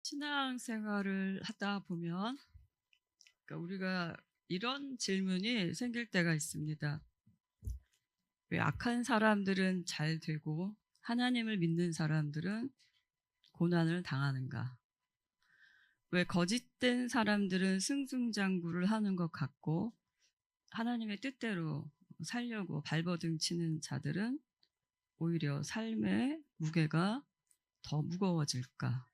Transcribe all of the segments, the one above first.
신앙생활을 하다 보면 우리가 이런 질문이 생길 때가 있습니다. 왜 악한 사람들은 잘 되고 하나님을 믿는 사람들은 고난을 당하는가? 왜 거짓된 사람들은 승승장구를 하는 것 같고 하나님의 뜻대로 살려고 발버둥 치는 자들은 오히려 삶의 무게가 더 무거워질까?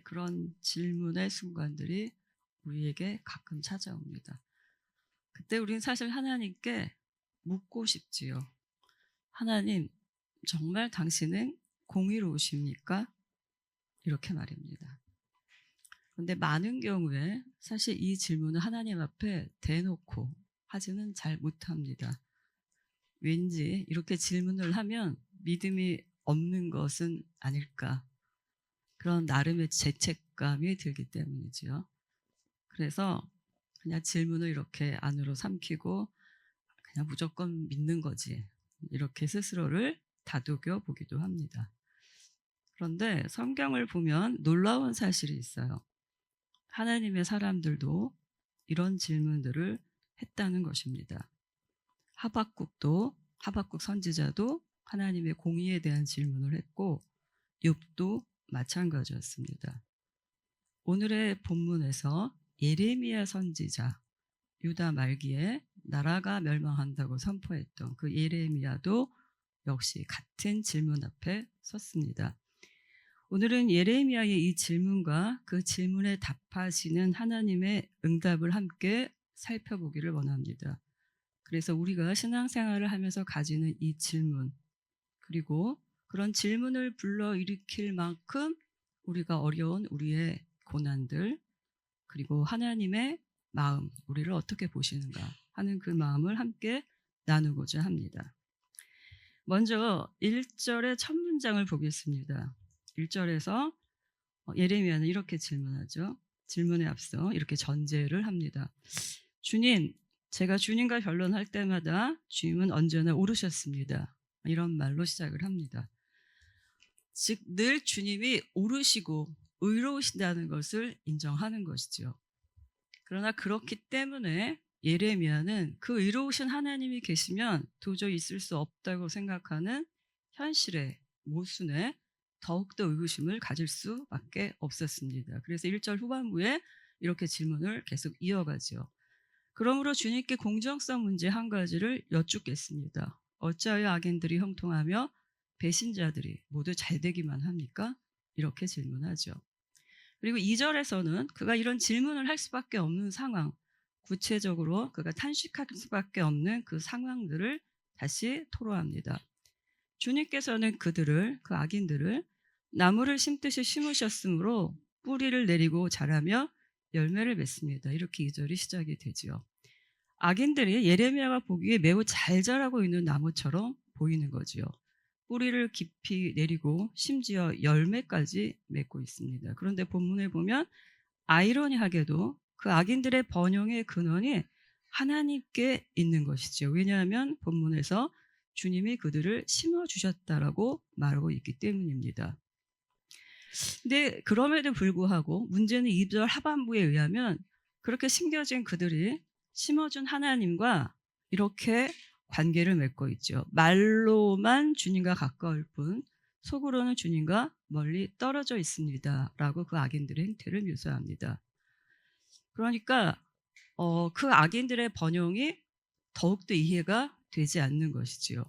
그런 질문의 순간들이 우리에게 가끔 찾아옵니다. 그때 우리는 사실 하나님께 묻고 싶지요. 하나님, 정말 당신은 공의로우십니까? 이렇게 말입니다. 그런데 많은 경우에 사실 이 질문을 하나님 앞에 대놓고 하지는 잘 못합니다. 왠지 이렇게 질문을 하면 믿음이 없는 것은 아닐까. 그런 나름의 죄책감이 들기 때문이지요. 그래서 그냥 질문을 이렇게 안으로 삼키고 그냥 무조건 믿는 거지. 이렇게 스스로를 다독여 보기도 합니다. 그런데 성경을 보면 놀라운 사실이 있어요. 하나님의 사람들도 이런 질문들을 했다는 것입니다. 하박국 선지자도 하나님의 공의에 대한 질문을 했고 욥도 마찬가지였습니다. 오늘의 본문에서 예레미야 선지자, 유다 말기에 나라가 멸망한다고 선포했던 그 예레미야도 역시 같은 질문 앞에 섰습니다. 오늘은 예레미야의 이 질문과 그 질문에 답하시는 하나님의 응답을 함께 살펴보기를 원합니다. 그래서 우리가 신앙생활을 하면서 가지는 이 질문, 그리고 그런 질문을 불러일으킬 만큼 우리가 어려운 우리의 고난들, 그리고 하나님의 마음, 우리를 어떻게 보시는가 하는 그 마음을 함께 나누고자 합니다. 먼저 1절의 첫 문장을 보겠습니다. 1절에서 예레미야는 이렇게 질문하죠. 질문에 앞서 이렇게 전제를 합니다. 주님, 제가 주님과 변론할 때마다 주님은 언제나 옳으셨습니다. 이런 말로 시작을 합니다. 즉, 늘 주님이 옳으시고 의로우신다는 것을 인정하는 것이죠. 그러나 그렇기 때문에 예레미야는 그 의로우신 하나님이 계시면 도저히 있을 수 없다고 생각하는 현실의 모순에 더욱더 의구심을 가질 수밖에 없었습니다. 그래서 1절 후반부에 이렇게 질문을 계속 이어가죠. 그러므로 주님께 공정성 문제 한 가지를 여쭙겠습니다. 어찌하여 악인들이 형통하며 배신자들이 모두 잘되기만 합니까? 이렇게 질문하죠. 그리고 2절에서는 그가 이런 질문을 할 수밖에 없는 상황, 구체적으로 그가 탄식할 수밖에 없는 그 상황들을 다시 토로합니다. 주님께서는 그 악인들을 나무를 심듯이 심으셨으므로 뿌리를 내리고 자라며 열매를 맺습니다. 이렇게 2절이 시작이 되지요. 악인들이 예레미야가 보기에 매우 잘 자라고 있는 나무처럼 보이는 거지요. 뿌리를 깊이 내리고 심지어 열매까지 맺고 있습니다. 그런데 본문에 보면 아이러니하게도 그 악인들의 번영의 근원이 하나님께 있는 것이죠. 왜냐하면 본문에서 주님이 그들을 심어주셨다라고 말하고 있기 때문입니다. 근데 그럼에도 불구하고 문제는 2절 하반부에 의하면 그렇게 심겨진 그들이 심어준 하나님과 이렇게 관계를 맺고 있죠. 말로만 주님과 가까울 뿐 속으로는 주님과 멀리 떨어져 있습니다. 라고 그 악인들의 행태를 묘사합니다. 그러니까 그 악인들의 번영이 더욱더 이해가 되지 않는 것이지요.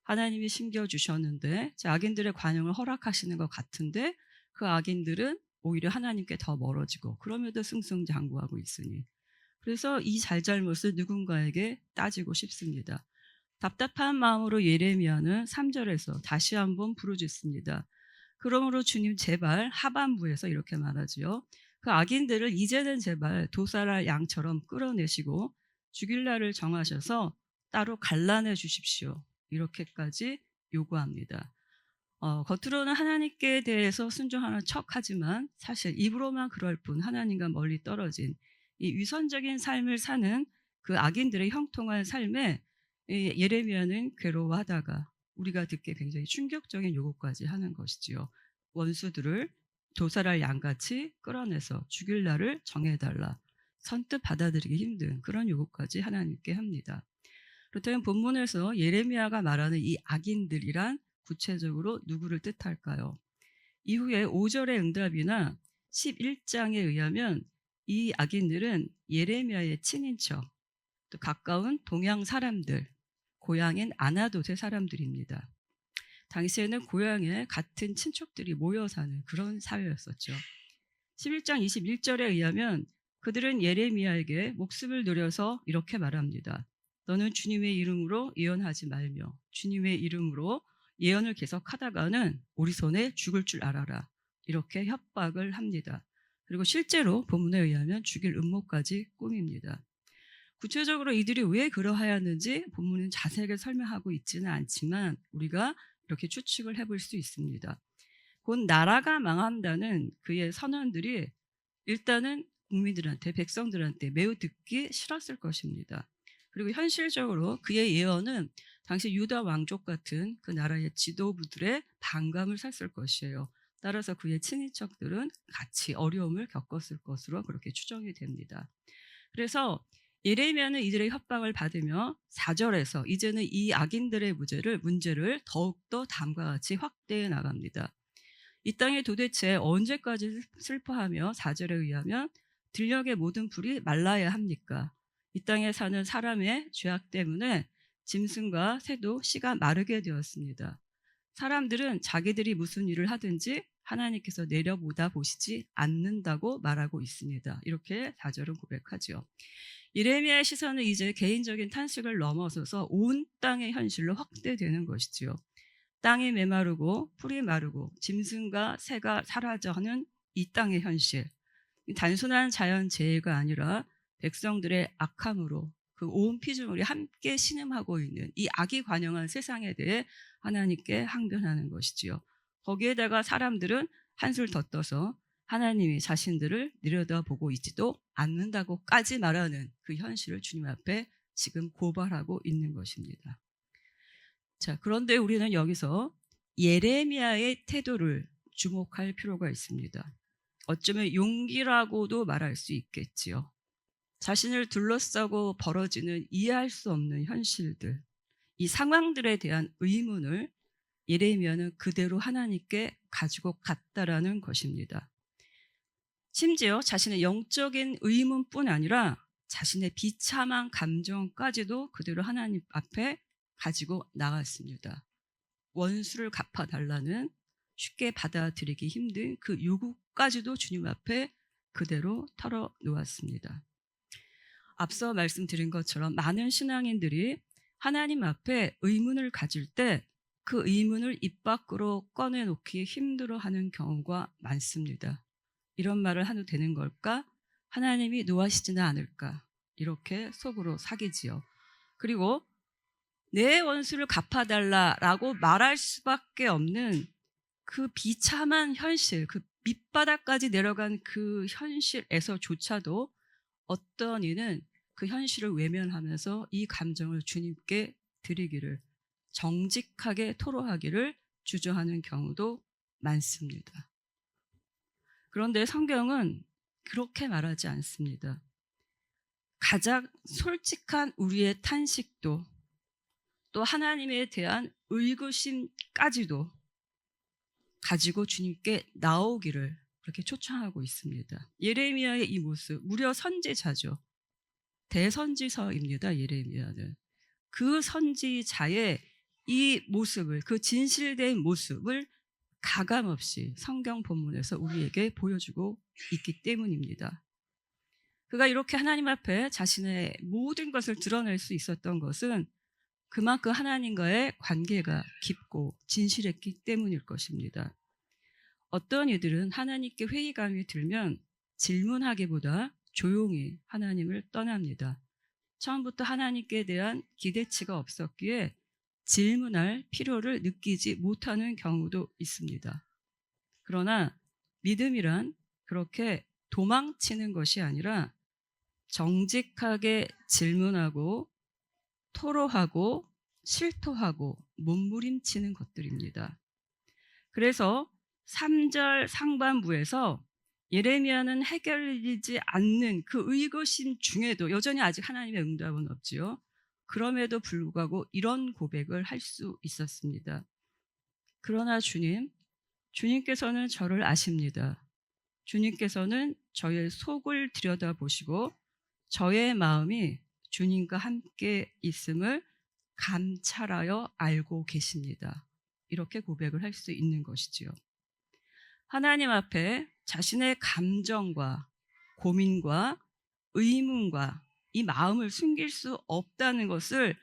하나님이 심겨주셨는데 악인들의 관용을 허락하시는 것 같은데 그 악인들은 오히려 하나님께 더 멀어지고 그럼에도 승승장구하고 있으니, 그래서 이 잘잘못을 누군가에게 따지고 싶습니다. 답답한 마음으로 예레미야는 3절에서 다시 한번 부르짖습니다. 그러므로 주님 제발, 하반부에서 이렇게 말하지요. 그 악인들을 이제는 제발 도살할 양처럼 끌어내시고 죽일 날을 정하셔서 따로 갈라내 주십시오. 이렇게까지 요구합니다. 겉으로는 하나님께 대해서 순종하는 척하지만 사실 입으로만 그럴 뿐 하나님과 멀리 떨어진 이 위선적인 삶을 사는 그 악인들의 형통한 삶에 예레미야는 괴로워하다가 우리가 듣기에 굉장히 충격적인 요구까지 하는 것이지요. 원수들을 도살할 양같이 끌어내서 죽일 날을 정해달라. 선뜻 받아들이기 힘든 그런 요구까지 하나님께 합니다. 그렇다면 본문에서 예레미야가 말하는 이 악인들이란 구체적으로 누구를 뜻할까요? 이후에 5절의 응답이나 11장에 의하면 이 악인들은 예레미야의 친인척, 또 가까운 동양 사람들, 고향인 아나돗의 사람들입니다. 당시에는 고향에 같은 친척들이 모여 사는 그런 사회였었죠. 11장 21절에 의하면 그들은 예레미야에게 목숨을 노려서 이렇게 말합니다. 너는 주님의 이름으로 예언하지 말며 주님의 이름으로 예언을 계속하다가는 우리 손에 죽을 줄 알아라. 이렇게 협박을 합니다. 그리고 실제로 본문에 의하면 죽일 음모까지 꾸밉니다. 구체적으로 이들이 왜 그러하였는지 본문은 자세하게 설명하고 있지는 않지만 우리가 이렇게 추측을 해볼 수 있습니다. 곧 나라가 망한다는 그의 선언들이 일단은 국민들한테, 백성들한테 매우 듣기 싫었을 것입니다. 그리고 현실적으로 그의 예언은 당시 유다 왕족 같은 그 나라의 지도부들의 반감을 샀을 것이에요. 따라서 그의 친인척들은 같이 어려움을 겪었을 것으로 그렇게 추정이 됩니다. 그래서 예레미야는 이들의 협박을 받으며 4절에서 이제는 이 악인들의 문제를 더욱더 다음과 같이 확대해 나갑니다. 이 땅이 도대체 언제까지 슬퍼하며 4절에 의하면 들녘의 모든 풀이 말라야 합니까? 이 땅에 사는 사람의 죄악 때문에 짐승과 새도 씨가 마르게 되었습니다. 사람들은 자기들이 무슨 일을 하든지 하나님께서 내려보다 보시지 않는다고 말하고 있습니다. 이렇게 4절은 고백하죠. 예레미야의 시선은 이제 개인적인 탄식을 넘어서서 온 땅의 현실로 확대되는 것이지요. 땅이 메마르고 풀이 마르고 짐승과 새가 사라져하는 이 땅의 현실. 단순한 자연재해가 아니라 백성들의 악함으로 그 온 피조물이 함께 신음하고 있는 이 악이 관영한 세상에 대해 하나님께 항변하는 것이지요. 거기에다가 사람들은 한술 더 떠서 하나님이 자신들을 내려다보고 있지도 않는다고까지 말하는 그 현실을 주님 앞에 지금 고발하고 있는 것입니다. 자, 그런데 우리는 여기서 예레미야의 태도를 주목할 필요가 있습니다. 어쩌면 용기라고도 말할 수 있겠지요. 자신을 둘러싸고 벌어지는 이해할 수 없는 현실들, 이 상황들에 대한 의문을 예레미야는 그대로 하나님께 가지고 갔다라는 것입니다. 심지어 자신의 영적인 의문뿐 아니라 자신의 비참한 감정까지도 그대로 하나님 앞에 가지고 나갔습니다. 원수를 갚아달라는 쉽게 받아들이기 힘든 그 요구까지도 주님 앞에 그대로 털어놓았습니다. 앞서 말씀드린 것처럼 많은 신앙인들이 하나님 앞에 의문을 가질 때 그 의문을 입 밖으로 꺼내놓기 힘들어하는 경우가 많습니다. 이런 말을 해도 되는 걸까? 하나님이 노하시지는 않을까? 이렇게 속으로 사귀지요. 그리고 내 원수를 갚아달라라고 말할 수밖에 없는 그 비참한 현실, 그 밑바닥까지 내려간 그 현실에서조차도 어떤 이는 그 현실을 외면하면서 이 감정을 주님께 드리기를, 정직하게 토로하기를 주저하는 경우도 많습니다. 그런데 성경은 그렇게 말하지 않습니다. 가장 솔직한 우리의 탄식도 또 하나님에 대한 의구심까지도 가지고 주님께 나오기를 그렇게 초청하고 있습니다. 예레미야의 이 모습, 무려 선지자죠. 대선지서입니다. 예레미야는. 그 선지자의 이 모습을, 그 진실된 모습을 가감없이 성경 본문에서 우리에게 보여주고 있기 때문입니다. 그가 이렇게 하나님 앞에 자신의 모든 것을 드러낼 수 있었던 것은 그만큼 하나님과의 관계가 깊고 진실했기 때문일 것입니다. 어떤 이들은 하나님께 회의감이 들면 질문하기보다 조용히 하나님을 떠납니다. 처음부터 하나님께 대한 기대치가 없었기에 질문할 필요를 느끼지 못하는 경우도 있습니다. 그러나 믿음이란 그렇게 도망치는 것이 아니라 정직하게 질문하고 토로하고 실토하고 몸부림치는 것들입니다. 그래서 3절 상반부에서 예레미야는 해결되지 않는 그 의구심 중에도 여전히 아직 하나님의 응답은 없지요. 그럼에도 불구하고 이런 고백을 할 수 있었습니다. 그러나 주님께서는 저를 아십니다. 주님께서는 저의 속을 들여다보시고 저의 마음이 주님과 함께 있음을 감찰하여 알고 계십니다. 이렇게 고백을 할 수 있는 것이지요. 하나님 앞에 자신의 감정과 고민과 의문과 이 마음을 숨길 수 없다는 것을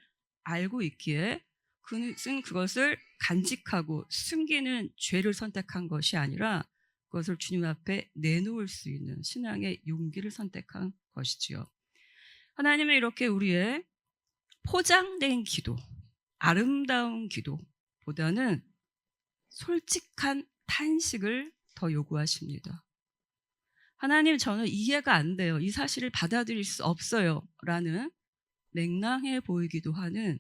알고 있기에 그것은 그것을 간직하고 숨기는 죄를 선택한 것이 아니라 그것을 주님 앞에 내놓을 수 있는 신앙의 용기를 선택한 것이지요. 하나님은 이렇게 우리의 포장된 기도, 아름다운 기도보다는 솔직한 탄식을 더 요구하십니다. 하나님, 저는 이해가 안 돼요. 이 사실을 받아들일 수 없어요. 라는 맹랑해 보이기도 하는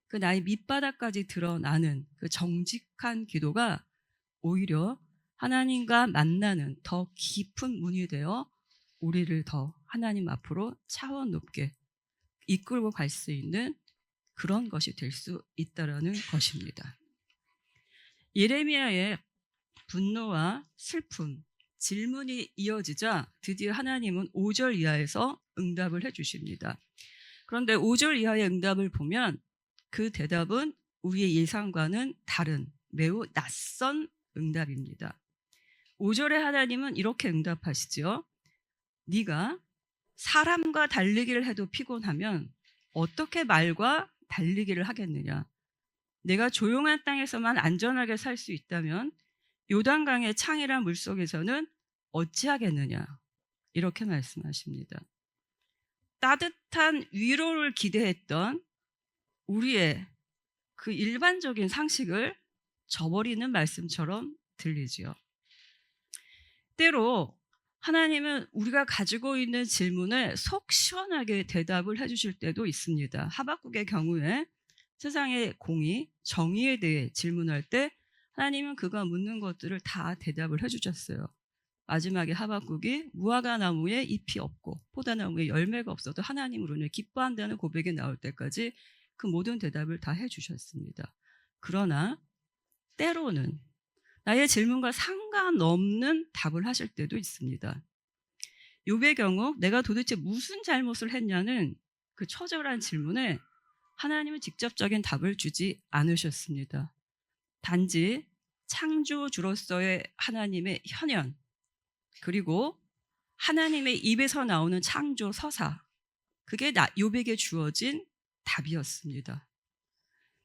그 나의 밑바닥까지 드러나는 그 정직한 기도가 오히려 하나님과 만나는 더 깊은 문이 되어 우리를 더 하나님 앞으로 차원 높게 이끌고 갈 수 있는 그런 것이 될 수 있다라는 것입니다. 예레미야의 분노와 슬픔, 질문이 이어지자 드디어 하나님은 5절 이하에서 응답을 해 주십니다. 그런데 5절 이하의 응답을 보면 그 대답은 우리의 예상과는 다른 매우 낯선 응답입니다. 5절에 하나님은 이렇게 응답하시죠. 네가 사람과 달리기를 해도 피곤하면 어떻게 말과 달리기를 하겠느냐. 내가 조용한 땅에서만 안전하게 살 수 있다면 요단강의 창이란 물속에서는 어찌하겠느냐. 이렇게 말씀하십니다. 따뜻한 위로를 기대했던 우리의 그 일반적인 상식을 저버리는 말씀처럼 들리지요. 때로 하나님은 우리가 가지고 있는 질문에 속 시원하게 대답을 해주실 때도 있습니다. 하박국의 경우에 세상의 공의, 정의에 대해 질문할 때 하나님은 그가 묻는 것들을 다 대답을 해주셨어요. 마지막에 하박국이 무화과 나무에 잎이 없고 포도나무에 열매가 없어도 하나님으로는 기뻐한다는 고백이 나올 때까지 그 모든 대답을 다 해주셨습니다. 그러나 때로는 나의 질문과 상관없는 답을 하실 때도 있습니다. 욥의 경우 내가 도대체 무슨 잘못을 했냐는 그 처절한 질문에 하나님은 직접적인 답을 주지 않으셨습니다. 단지 창조주로서의 하나님의 현현, 그리고 하나님의 입에서 나오는 창조 서사, 그게 욥에게 주어진 답이었습니다.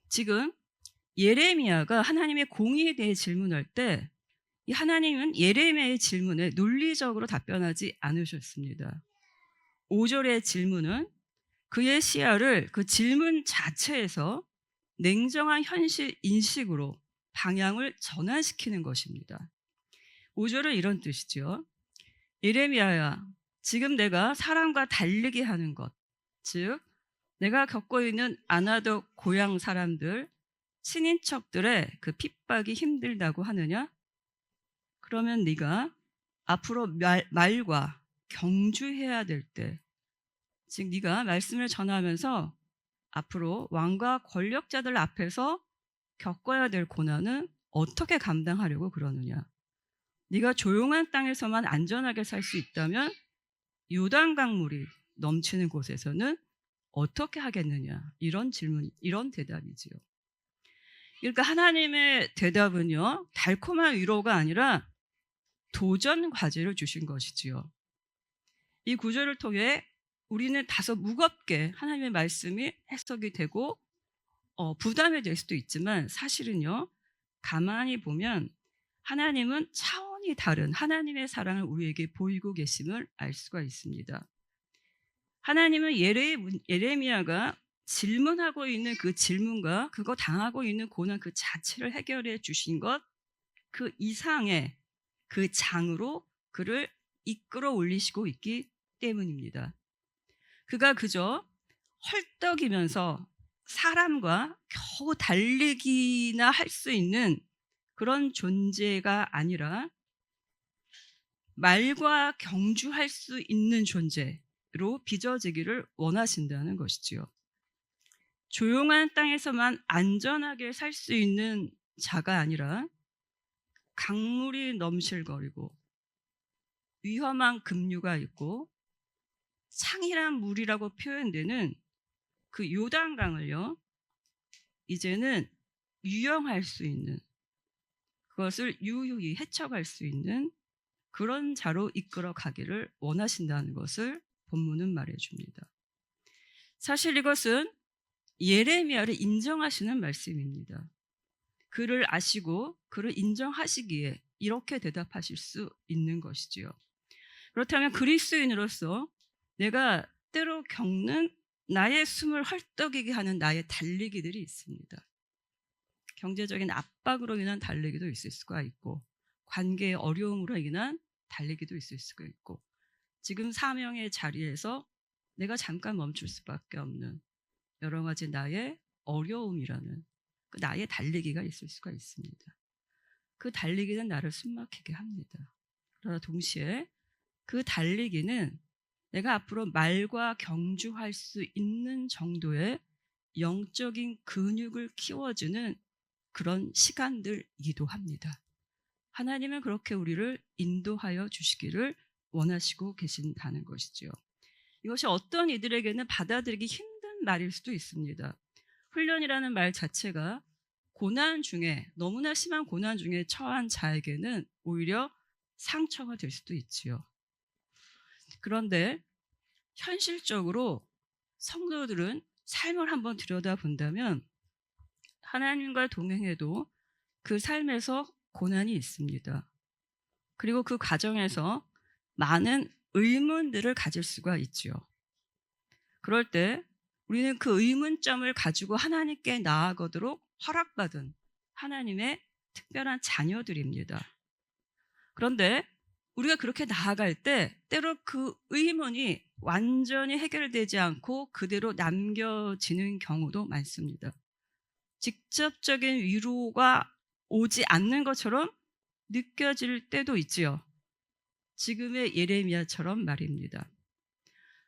지금 예레미야가 하나님의 공의에 대해 질문할 때 이 하나님은 예레미야의 질문에 논리적으로 답변하지 않으셨습니다. 5절의 질문은 그의 시야를 그 질문 자체에서 냉정한 현실 인식으로 방향을 전환시키는 것입니다. 5절은 이런 뜻이죠. 예레미야야, 지금 내가 사람과 달리게 하는 것, 즉 내가 겪고 있는 아나도 고향 사람들, 친인척들의 그 핍박이 힘들다고 하느냐? 그러면 네가 앞으로 말과 경주해야 될 때, 즉 네가 말씀을 전하면서 앞으로 왕과 권력자들 앞에서 겪어야 될 고난은 어떻게 감당하려고 그러느냐? 네가 조용한 땅에서만 안전하게 살 수 있다면 요단강물이 넘치는 곳에서는 어떻게 하겠느냐? 이런 질문, 이런 대답이지요. 그러니까 하나님의 대답은요, 달콤한 위로가 아니라 도전 과제를 주신 것이지요. 이 구절을 통해 우리는 다소 무겁게 하나님의 말씀이 해석이 되고 부담이 될 수도 있지만 사실은요, 가만히 보면 하나님은 차원이 다른 하나님의 사랑을 우리에게 보이고 계심을 알 수가 있습니다. 하나님은 예레미야가 질문하고 있는 그 질문과 그거 당하고 있는 고난 그 자체를 해결해 주신 것, 그 이상의 그 장으로 그를 이끌어 올리시고 있기 때문입니다. 그가 그저 헐떡이면서 사람과 겨우 달리기나 할 수 있는 그런 존재가 아니라 말과 경주할 수 있는 존재로 빚어지기를 원하신다는 것이지요. 조용한 땅에서만 안전하게 살 수 있는 자가 아니라 강물이 넘실거리고 위험한 급류가 있고 창이란 물이라고 표현되는 그 요단강을요, 이제는 유영할 수 있는, 그것을 유유히 헤쳐갈 수 있는 그런 자로 이끌어 가기를 원하신다는 것을 본문은 말해줍니다. 사실 이것은 예레미야를 인정하시는 말씀입니다. 그를 아시고 그를 인정하시기에 이렇게 대답하실 수 있는 것이지요. 그렇다면 그리스도인으로서 내가 때로 겪는 나의 숨을 헐떡이게 하는 나의 달리기들이 있습니다. 경제적인 압박으로 인한 달리기도 있을 수가 있고, 관계의 어려움으로 인한 달리기도 있을 수가 있고, 지금 사명의 자리에서 내가 잠깐 멈출 수밖에 없는 여러 가지 나의 어려움이라는 그 나의 달리기가 있을 수가 있습니다. 그 달리기는 나를 숨막히게 합니다. 그러나 동시에 그 달리기는 내가 앞으로 말과 경주할 수 있는 정도의 영적인 근육을 키워주는 그런 시간들이기도 합니다. 하나님은 그렇게 우리를 인도하여 주시기를 원하시고 계신다는 것이지요. 이것이 어떤 이들에게는 받아들이기 힘든 말일 수도 있습니다. 훈련이라는 말 자체가 고난 중에, 너무나 심한 고난 중에 처한 자에게는 오히려 상처가 될 수도 있지요. 그런데 현실적으로 성도들은 삶을 한번 들여다본다면 하나님과 동행해도 그 삶에서 고난이 있습니다. 그리고 그 과정에서 많은 의문들을 가질 수가 있죠. 그럴 때 우리는 그 의문점을 가지고 하나님께 나아가도록 허락받은 하나님의 특별한 자녀들입니다. 그런데 우리가 그렇게 나아갈 때 때로 그 의문이 완전히 해결되지 않고 그대로 남겨지는 경우도 많습니다. 직접적인 위로가 오지 않는 것처럼 느껴질 때도 있지요. 지금의 예레미야처럼 말입니다.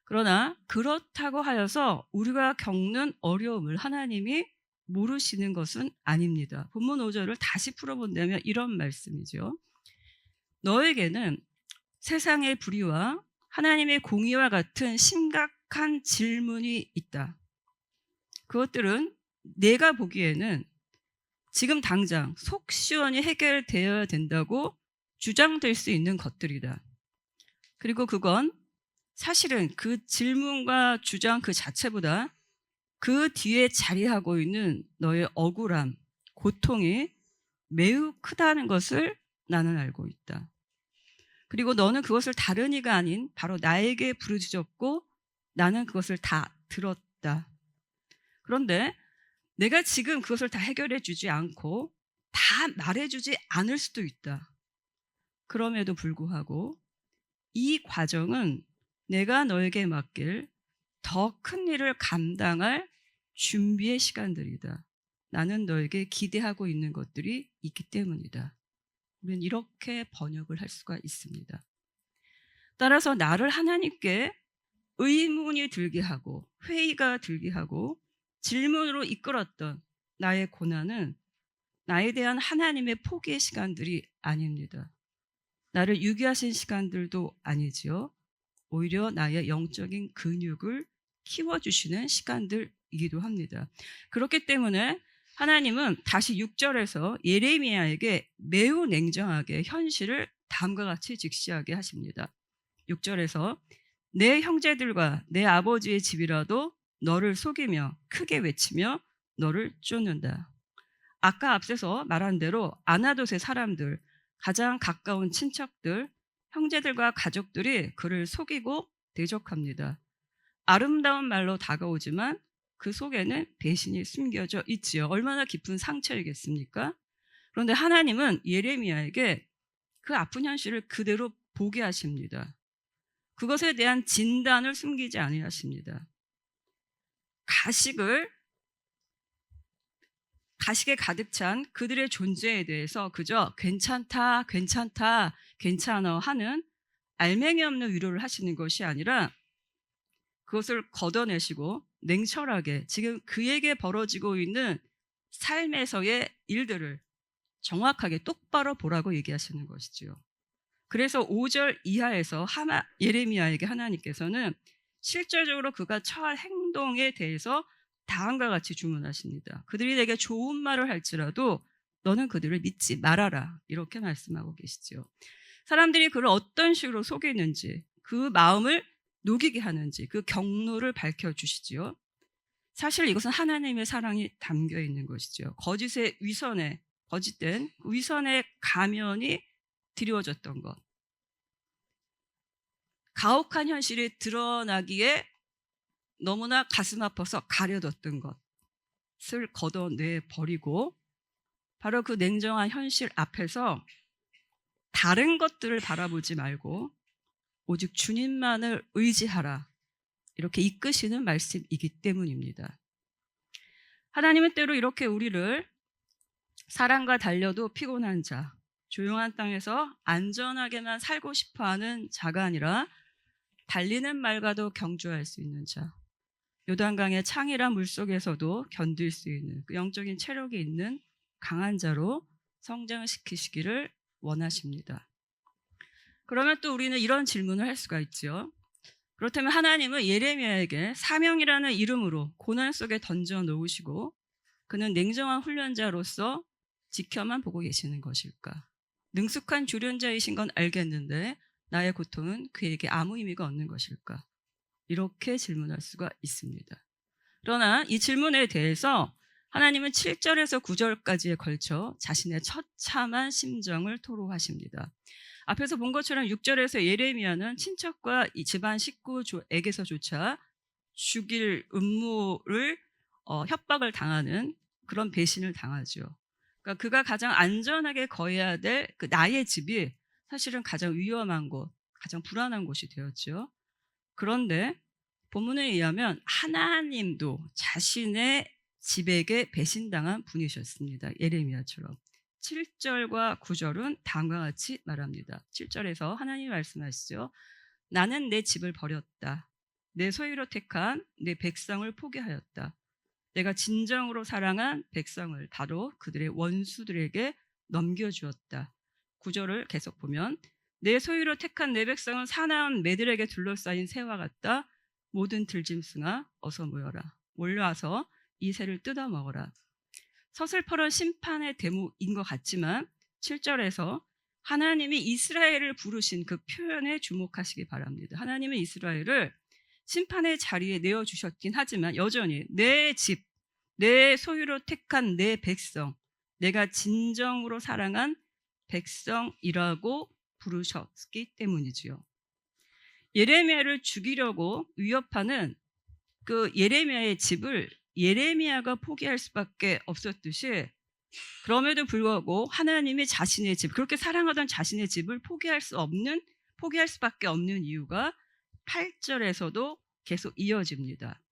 그러나 그렇다고 하여서 우리가 겪는 어려움을 하나님이 모르시는 것은 아닙니다. 본문 5절을 다시 풀어본다면 이런 말씀이죠. 너에게는 세상의 불의와 하나님의 공의와 같은 심각한 질문이 있다. 그것들은 내가 보기에는 지금 당장 속 시원히 해결되어야 된다고 주장될 수 있는 것들이다. 그리고 그건 사실은 그 질문과 주장 그 자체보다 그 뒤에 자리하고 있는 너의 억울함, 고통이 매우 크다는 것을 나는 알고 있다. 그리고 너는 그것을 다른 이가 아닌 바로 나에게 부르짖었고 나는 그것을 다 들었다. 그런데 내가 지금 그것을 다 해결해 주지 않고 다 말해주지 않을 수도 있다. 그럼에도 불구하고 이 과정은 내가 너에게 맡길 더 큰 일을 감당할 준비의 시간들이다. 나는 너에게 기대하고 있는 것들이 있기 때문이다. 우리는 이렇게 번역을 할 수가 있습니다. 따라서 나를 하나님께 의문이 들게 하고 회의가 들게 하고 질문으로 이끌었던 나의 고난은 나에 대한 하나님의 포기의 시간들이 아닙니다. 나를 유기하신 시간들도 아니지요. 오히려 나의 영적인 근육을 키워주시는 시간들이기도 합니다. 그렇기 때문에 하나님은 다시 6절에서 예레미야에게 매우 냉정하게 현실을 다음과 같이 직시하게 하십니다. 6절에서 내 형제들과 내 아버지의 집이라도 너를 속이며 크게 외치며 너를 쫓는다. 아까 앞서서 말한 대로 아나돗의 사람들, 가장 가까운 친척들, 형제들과 가족들이 그를 속이고 대적합니다. 아름다운 말로 다가오지만 그 속에는 배신이 숨겨져 있지요. 얼마나 깊은 상처이겠습니까? 그런데 하나님은 예레미야에게 그 아픈 현실을 그대로 보게 하십니다. 그것에 대한 진단을 숨기지 아니하십니다. 가식을 가식에 가득 찬 그들의 존재에 대해서 그저 괜찮다, 괜찮다, 괜찮아 하는 알맹이 없는 위로를 하시는 것이 아니라 그것을 걷어내시고 냉철하게 지금 그에게 벌어지고 있는 삶에서의 일들을 정확하게 똑바로 보라고 얘기하시는 것이지요. 그래서 5절 이하에서 예레미야에게 하나님께서는 실질적으로 그가 처할 행동에 대해서 다음과 같이 주문하십니다. 그들이 내게 좋은 말을 할지라도 너는 그들을 믿지 말아라. 이렇게 말씀하고 계시죠. 사람들이 그를 어떤 식으로 속이는지, 그 마음을 녹이게 하는지 그 경로를 밝혀주시지요. 사실 이것은 하나님의 사랑이 담겨 있는 것이죠. 거짓된 위선의 가면이 드리워졌던 것, 가혹한 현실이 드러나기에 너무나 가슴 아파서 가려뒀던 것을 걷어내 버리고 바로 그 냉정한 현실 앞에서 다른 것들을 바라보지 말고 오직 주님만을 의지하라, 이렇게 이끄시는 말씀이기 때문입니다. 하나님은 때로 이렇게 우리를 사랑과 달려도 피곤한 자, 조용한 땅에서 안전하게만 살고 싶어하는 자가 아니라 달리는 말과도 경주할 수 있는 자, 요단강의 창이란 물속에서도 견딜 수 있는 그 영적인 체력이 있는 강한 자로 성장시키시기를 원하십니다. 그러면 또 우리는 이런 질문을 할 수가 있죠. 그렇다면 하나님은 예레미야에게 사명이라는 이름으로 고난 속에 던져 놓으시고 그는 냉정한 훈련자로서 지켜만 보고 계시는 것일까? 능숙한 조련자이신 건 알겠는데 나의 고통은 그에게 아무 의미가 없는 것일까? 이렇게 질문할 수가 있습니다. 그러나 이 질문에 대해서 하나님은 7절에서 9절까지에 걸쳐 자신의 처참한 심정을 토로하십니다. 앞에서 본 것처럼 6절에서 예레미야는 친척과 이 집안 식구에게서조차 죽일 음모를 협박을 당하는 그런 배신을 당하죠. 그러니까 그가 가장 안전하게 거해야 될 그 나의 집이 사실은 가장 위험한 곳, 가장 불안한 곳이 되었죠. 그런데 본문에 의하면 하나님도 자신의 집에게 배신당한 분이셨습니다. 예레미야처럼. 7절과 9절은 다음과 같이 말합니다. 7절에서 하나님이 말씀하시죠. 나는 내 집을 버렸다. 내 소유로 택한 내 백성을 포기하였다. 내가 진정으로 사랑한 백성을 바로 그들의 원수들에게 넘겨주었다. 9절을 계속 보면 내 소유로 택한 내 백성은 사나운 매들에게 둘러싸인 새와 같다. 모든 들짐승아 어서 모여라. 몰려와서 이 새를 뜯어먹어라. 서슬퍼런 심판의 대목인 것 같지만 7절에서 하나님이 이스라엘을 부르신 그 표현에 주목하시기 바랍니다. 하나님은 이스라엘을 심판의 자리에 내어주셨긴 하지만 여전히 내 집, 내 소유로 택한 내 백성, 내가 진정으로 사랑한 백성이라고 부르셨기 때문이지요. 예레미야를 죽이려고 위협하는 그 예레미야의 집을 예레미야가 포기할 수밖에 없었듯이 그럼에도 불구하고 하나님이 자신의 집, 그렇게 사랑하던 자신의 집을 포기할 수밖에 없는 이유가 8절에서도 계속 이어집니다.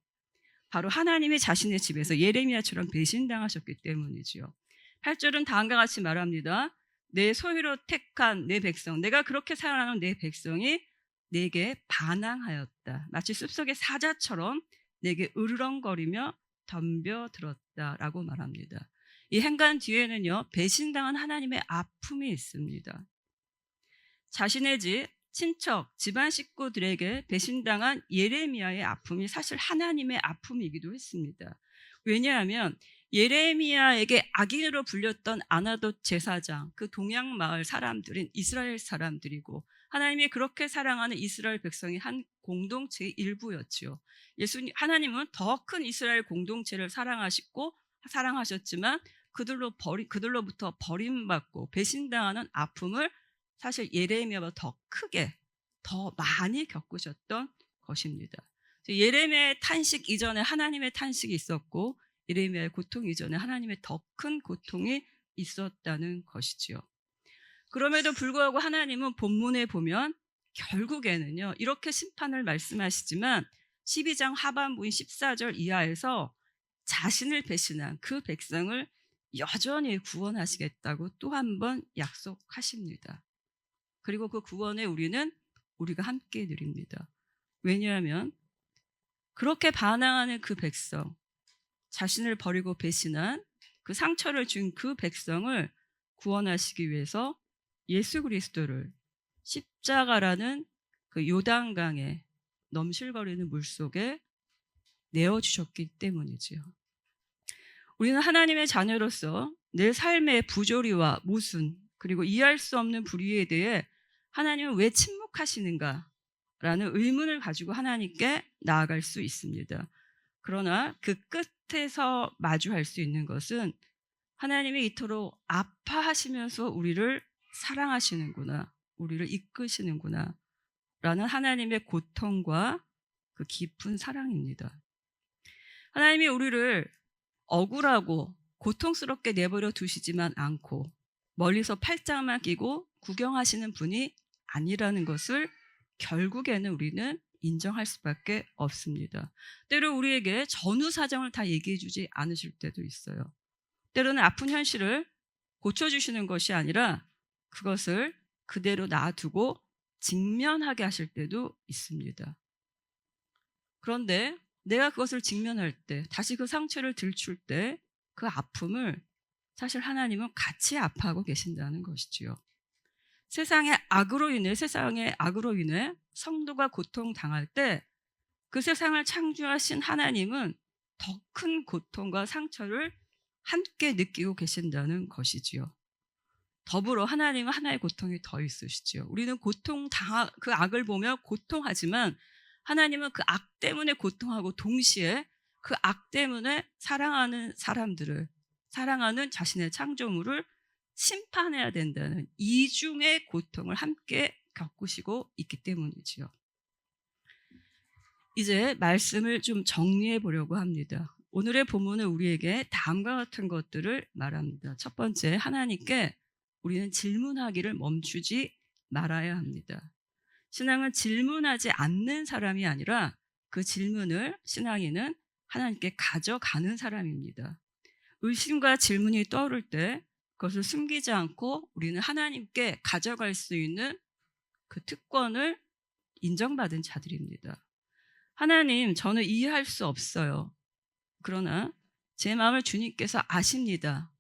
바로 하나님이 자신의 집에서 예레미야처럼 배신당하셨기 때문이지요. 8절은 다음과 같이 말합니다. 내 소유로 택한 내 백성, 내가 그렇게 사랑하는 내 백성이 내게 반항하였다. 마치 숲속의 사자처럼 내게 으르렁거리며 덤벼들었다라고 말합니다. 이 행간 뒤에는요, 배신당한 하나님의 아픔이 있습니다. 자신의 집, 친척, 집안 식구들에게 배신당한 예레미야의 아픔이 사실 하나님의 아픔이기도 했습니다. 왜냐하면 예레미야에게 악인으로 불렸던 아나돗 제사장, 그 동양 마을 사람들인 이스라엘 사람들이고 하나님이 그렇게 사랑하는 이스라엘 백성이 한 공동체의 일부였지요. 하나님은 더 큰 이스라엘 공동체를 사랑하셨지만 그들로부터 버림받고 배신당하는 아픔을 사실 예레미야보다 더 크게, 더 많이 겪으셨던 것입니다. 예레미야의 탄식 이전에 하나님의 탄식이 있었고 예레미야의 고통 이전에 하나님의 더 큰 고통이 있었다는 것이지요. 그럼에도 불구하고 하나님은 본문에 보면 결국에는요, 이렇게 심판을 말씀하시지만 12장 하반부인 14절 이하에서 자신을 배신한 그 백성을 여전히 구원하시겠다고 또 한 번 약속하십니다. 그리고 그 구원에 우리가 함께 누립니다. 왜냐하면 그렇게 반항하는 그 백성, 자신을 버리고 배신한 그 상처를 준 그 백성을 구원하시기 위해서 예수 그리스도를 십자가라는 그 요단강에 넘실거리는 물속에 내어주셨기 때문이지요. 우리는 하나님의 자녀로서 내 삶의 부조리와 모순, 그리고 이해할 수 없는 불의에 대해 하나님은 왜 침묵하시는가? 라는 의문을 가지고 하나님께 나아갈 수 있습니다. 그러나 그 끝에서 마주할 수 있는 것은 하나님이 이토록 아파하시면서 우리를 사랑하시는구나, 우리를 이끄시는구나 라는 하나님의 고통과 그 깊은 사랑입니다. 하나님이 우리를 억울하고 고통스럽게 내버려 두시지만 않고 멀리서 팔짱만 끼고 구경하시는 분이 아니라는 것을 결국에는 우리는 인정할 수밖에 없습니다. 때로 우리에게 전후 사정을 다 얘기해 주지 않으실 때도 있어요. 때로는 아픈 현실을 고쳐주시는 것이 아니라 그것을 그대로 놔두고 직면하게 하실 때도 있습니다. 그런데 내가 그것을 직면할 때, 다시 그 상처를 들출 때 그 아픔을 사실 하나님은 같이 아파하고 계신다는 것이지요. 세상의 악으로 인해 성도가 고통당할 때 그 세상을 창조하신 하나님은 더 큰 고통과 상처를 함께 느끼고 계신다는 것이지요. 더불어 하나님은 하나의 고통이 더 있으시지요. 우리는 그 악을 보며 고통하지만 하나님은 그 악 때문에 고통하고 동시에 그 악 때문에 사랑하는 사람들을, 사랑하는 자신의 창조물을 심판해야 된다는 이중의 고통을 함께 겪으시고 있기 때문이지요. 이제 말씀을 좀 정리해 보려고 합니다. 오늘의 본문은 우리에게 다음과 같은 것들을 말합니다. 첫 번째, 하나님께 우리는 질문하기를 멈추지 말아야 합니다. 신앙은 질문하지 않는 사람이 아니라 그 질문을 신앙인은 하나님께 가져가는 사람입니다. 의심과 질문이 떠오를 때 그것을 숨기지 않고 우리는 하나님께 가져갈 수 있는 그 특권을 인정받은 자들입니다. 하나님, 저는 이해할 수 없어요. 그러나 제 마음을 주님께서 아십니다.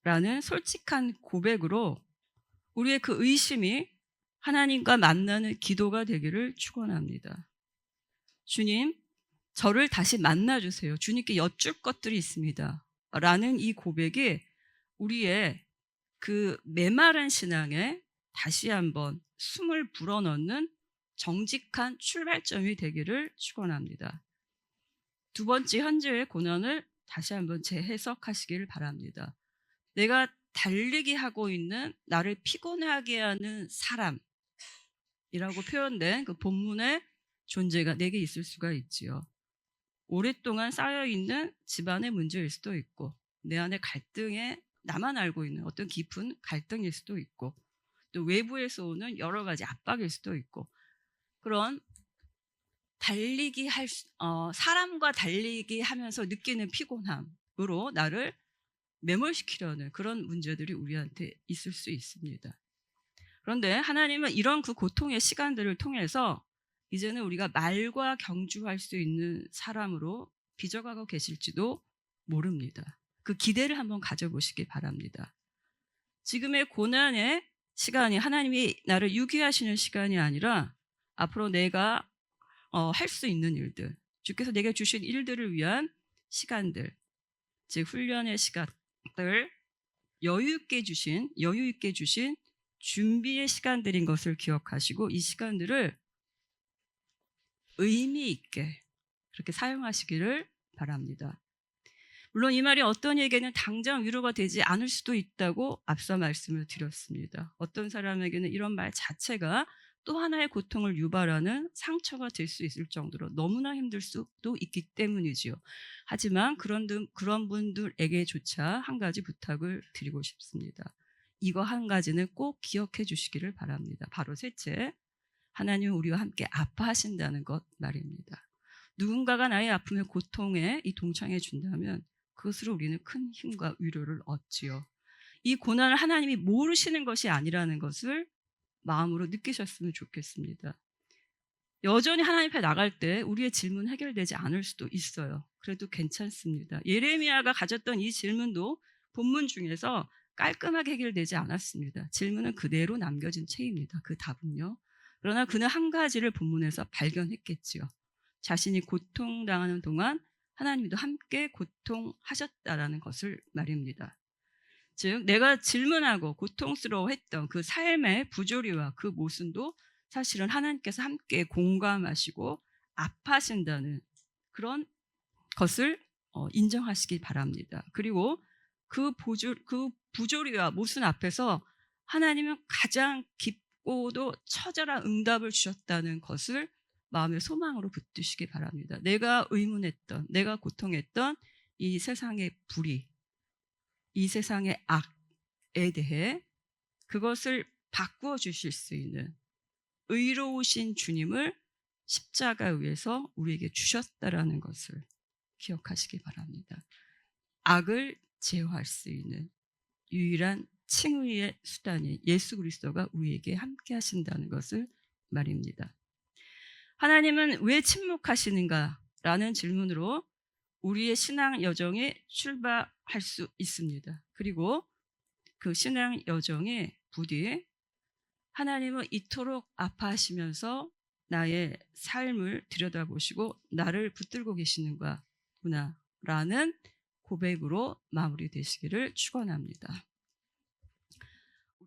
라는 솔직한 고백으로 우리의 그 의심이 하나님과 만나는 기도가 되기를 축원합니다. 주님, 저를 다시 만나주세요. 주님께 여쭐 것들이 있습니다. 라는 이 고백이 우리의 그 메마른 신앙에 다시 한번 숨을 불어넣는 정직한 출발점이 되기를 축원합니다. 두 번째, 현재의 고난을 다시 한번 재해석하시기를 바랍니다. 내가 달리기 하고 있는, 나를 피곤하게 하는 사람이라고 표현된 그 본문의 존재가 내게 있을 수가 있지요. 오랫동안 쌓여있는 집안의 문제일 수도 있고, 내 안에 갈등에 나만 알고 있는 어떤 깊은 갈등일 수도 있고, 또 외부에서 오는 여러 가지 압박일 수도 있고, 그런 사람과 달리기 하면서 느끼는 피곤함으로 나를 매몰시키려는 그런 문제들이 우리한테 있을 수 있습니다. 그런데 하나님은 이런 그 고통의 시간들을 통해서 이제는 우리가 말과 경주할 수 있는 사람으로 빚어가고 계실지도 모릅니다. 그 기대를 한번 가져보시기 바랍니다. 지금의 고난의 시간이 하나님이 나를 유기하시는 시간이 아니라 앞으로 내가 할 수 있는 일들, 주께서 내게 주신 일들을 위한 시간들, 즉 훈련의 시간들, 여유 있게 주신 준비의 시간들인 것을 기억하시고 이 시간들을 의미 있게 그렇게 사용하시기를 바랍니다. 물론 이 말이 어떤 이에게는 당장 위로가 되지 않을 수도 있다고 앞서 말씀을 드렸습니다. 어떤 사람에게는 이런 말 자체가 또 하나의 고통을 유발하는 상처가 될 수 있을 정도로 너무나 힘들 수도 있기 때문이지요. 하지만 그런 분들에게조차 한 가지 부탁을 드리고 싶습니다. 이거 한 가지는 꼭 기억해 주시기를 바랍니다. 바로 셋째, 하나님은 우리와 함께 아파하신다는 것 말입니다. 누군가가 나의 아픔의 고통에 동참해 준다면 그것으로 우리는 큰 힘과 위로를 얻지요. 이 고난을 하나님이 모르시는 것이 아니라는 것을 마음으로 느끼셨으면 좋겠습니다. 여전히 하나님 앞에 나갈 때 우리의 질문 해결되지 않을 수도 있어요. 그래도 괜찮습니다. 예레미야가 가졌던 이 질문도 본문 중에서 깔끔하게 해결되지 않았습니다. 질문은 그대로 남겨진 채입니다. 그 답은요. 그러나 그는 한 가지를 본문에서 발견했겠지요. 자신이 고통당하는 동안 하나님도 함께 고통하셨다라는 것을 말입니다. 즉 내가 질문하고 고통스러워했던 그 삶의 부조리와 그 모순도 사실은 하나님께서 함께 공감하시고 아파하신다는 그런 것을 인정하시기 바랍니다. 그리고 그 부조리와 모순 앞에서 하나님은 가장 깊고도 처절한 응답을 주셨다는 것을 마음의 소망으로 붙드시기 바랍니다. 내가 의문했던, 내가 고통했던 이 세상의 불의, 이 세상의 악에 대해 그것을 바꾸어 주실 수 있는 의로우신 주님을 십자가 위에서 우리에게 주셨다라는 것을 기억하시기 바랍니다. 악을 제어할 수 있는 유일한 칭의의 수단인 예수 그리스도가 우리에게 함께 하신다는 것을 말입니다. 하나님은 왜 침묵하시는가라는 질문으로 우리의 신앙 여정에 출발할 수 있습니다. 그리고 그 신앙 여정의 부디 하나님은 이토록 아파하시면서 나의 삶을 들여다보시고 나를 붙들고 계시는구나라는 고백으로 마무리되시기를 축원합니다.